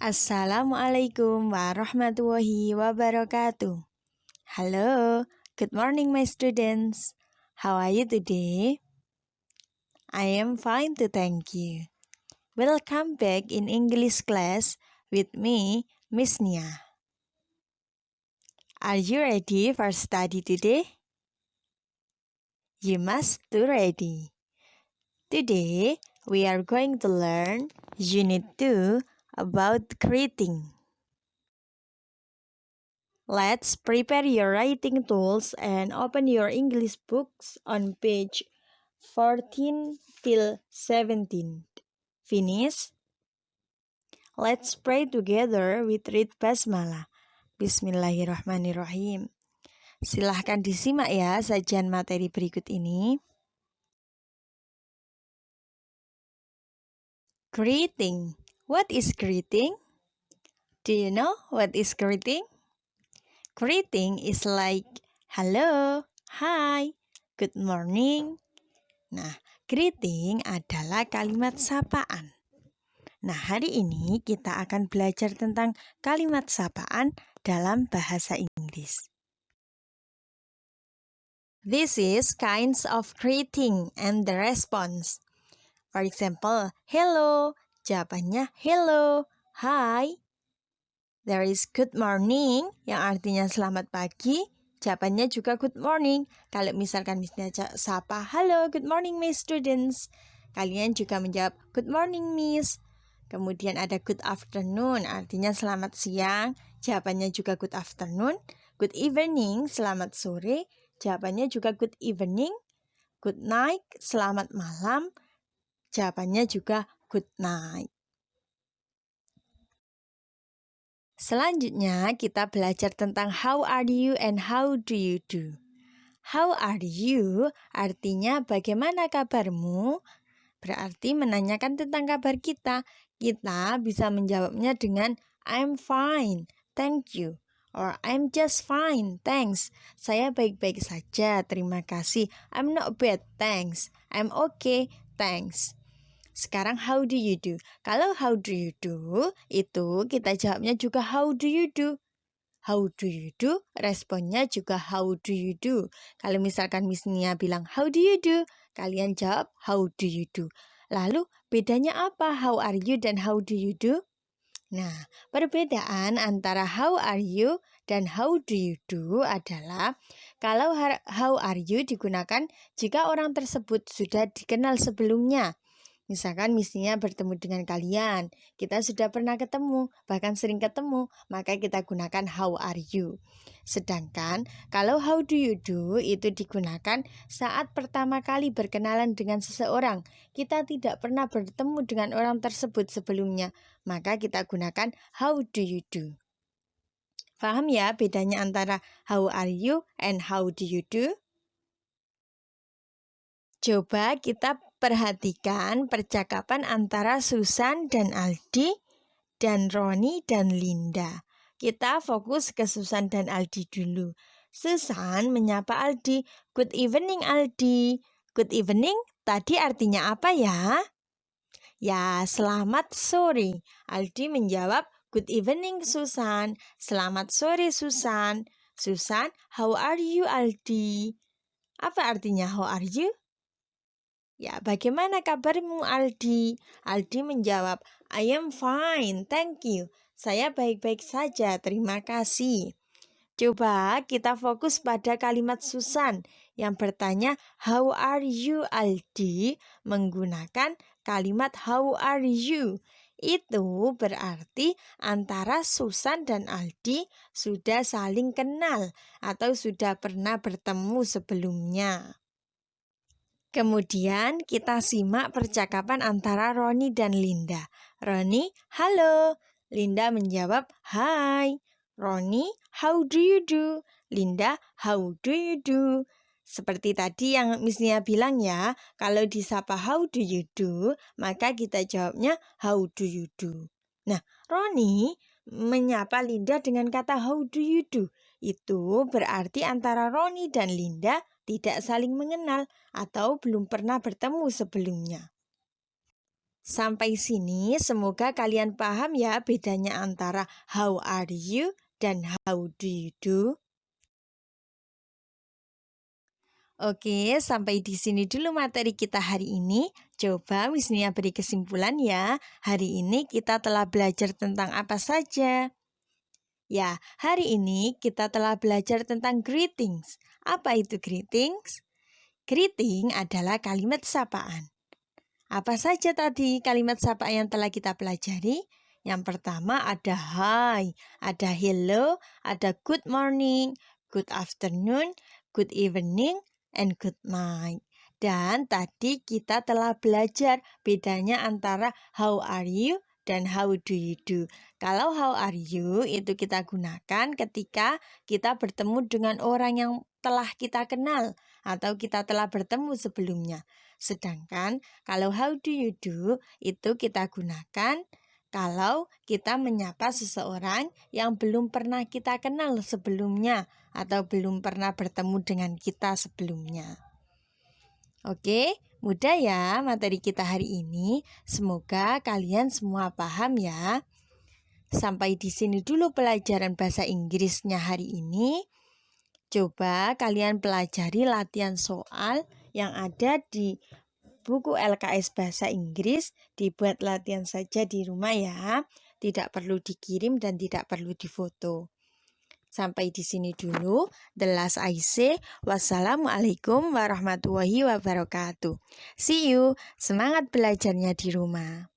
Assalamualaikum warahmatullahi wabarakatuh. Hello, good morning my students. How are you today? I am fine too, thank you. Welcome back in English class with me, Miss Nia. Are you ready for study today? You must be ready. Today, we are going to learn Unit 2 about greeting. Let's prepare your writing tools and open your English books on page 14 till 17. Finish? Let's pray together with read Basmalah. Bismillahirrahmanirrahim. Silahkan disimak ya sajian materi berikut ini. Greeting. What is greeting? Do you know what is greeting? Greeting is like hello, hi, good morning. Nah, greeting adalah kalimat sapaan. Nah, hari ini kita akan belajar tentang kalimat sapaan dalam bahasa Inggris. This is kinds of greeting and the response. For example, hello, jawabannya hello, hi. There is good morning, yang artinya selamat pagi. Jawabannya juga good morning. Kalau misalkan misalnya sapa, halo, good morning, Miss students. Kalian juga menjawab, good morning, Miss. Kemudian ada good afternoon, artinya selamat siang. Jawabannya juga good afternoon. Good evening, selamat sore. Jawabannya juga good evening. Good night, selamat malam. Jawabannya juga good night. Selanjutnya kita belajar tentang how are you and how do you do. How are you artinya bagaimana kabarmu? Berarti menanyakan tentang kabar kita. Kita bisa menjawabnya dengan I'm fine, thank you. Or I'm just fine, thanks. Saya baik-baik saja, terima kasih. I'm not bad, thanks. I'm okay, thanks. Sekarang how do you do? Kalau how do you do, itu kita jawabnya juga how do you do. How do you do? Responnya juga how do you do. Kalau misalkan Miss Nia bilang how do you do? Kalian jawab how do you do. Lalu bedanya apa how are you dan how do you do? Nah, perbedaan antara how are you dan how do you do adalah kalau how are you digunakan jika orang tersebut sudah dikenal sebelumnya. Misalkan misinya bertemu dengan kalian, kita sudah pernah ketemu, bahkan sering ketemu, maka kita gunakan how are you. Sedangkan kalau how do you do itu digunakan saat pertama kali berkenalan dengan seseorang, kita tidak pernah bertemu dengan orang tersebut sebelumnya, maka kita gunakan how do you do. Paham ya bedanya antara how are you and how do you do? Coba kita perhatikan percakapan antara Susan dan Aldi dan Roni dan Linda. Kita fokus ke Susan dan Aldi dulu. Susan menyapa Aldi, good evening Aldi. Good evening tadi artinya apa ya? Ya, selamat sore. Aldi menjawab, good evening Susan. Selamat sore Susan. Susan, how are you Aldi? Apa artinya how are you? Ya, bagaimana kabarmu Aldi? Aldi menjawab, I am fine, thank you. Saya baik-baik saja, terima kasih. Coba kita fokus pada kalimat Susan yang bertanya, how are you Aldi? Menggunakan kalimat how are you. Itu berarti antara Susan dan Aldi sudah saling kenal atau sudah pernah bertemu sebelumnya. Kemudian kita simak percakapan antara Roni dan Linda. Roni, halo. Linda menjawab, hai. Roni, how do you do? Linda, how do you do? Seperti tadi yang Miss Nia bilang ya, kalau disapa how do you do, maka kita jawabnya how do you do. Nah, Roni menyapa Linda dengan kata how do you do. Itu berarti antara Roni dan Linda tidak saling mengenal atau belum pernah bertemu sebelumnya. Sampai sini semoga kalian paham ya bedanya antara how are you dan how do you do. Oke, sampai di sini dulu materi kita hari ini. Coba Miss Nia beri kesimpulan ya. Hari ini kita telah belajar tentang apa saja? Ya, hari ini kita telah belajar tentang greetings. Apa itu greetings? Greeting adalah kalimat sapaan. Apa saja tadi kalimat sapaan yang telah kita pelajari? Yang pertama ada hi, ada hello, ada good morning, good afternoon, good evening, and good night. Dan tadi kita telah belajar bedanya antara how are you dan how do you do. Kalau how are you itu kita gunakan ketika kita bertemu dengan orang yang telah kita kenal atau kita telah bertemu sebelumnya. Sedangkan kalau how do you do itu kita gunakan kalau kita menyapa seseorang yang belum pernah kita kenal sebelumnya atau belum pernah bertemu dengan kita sebelumnya. Oke, mudah ya materi kita hari ini. Semoga kalian semua paham ya. Sampai di sini dulu pelajaran bahasa Inggrisnya hari ini. Coba kalian pelajari latihan soal yang ada di buku LKS Bahasa Inggris. Dibuat latihan saja di rumah ya. Tidak perlu dikirim dan tidak perlu difoto. Sampai di sini dulu. The last I say, wassalamualaikum warahmatullahi wabarakatuh. See you. Semangat belajarnya di rumah.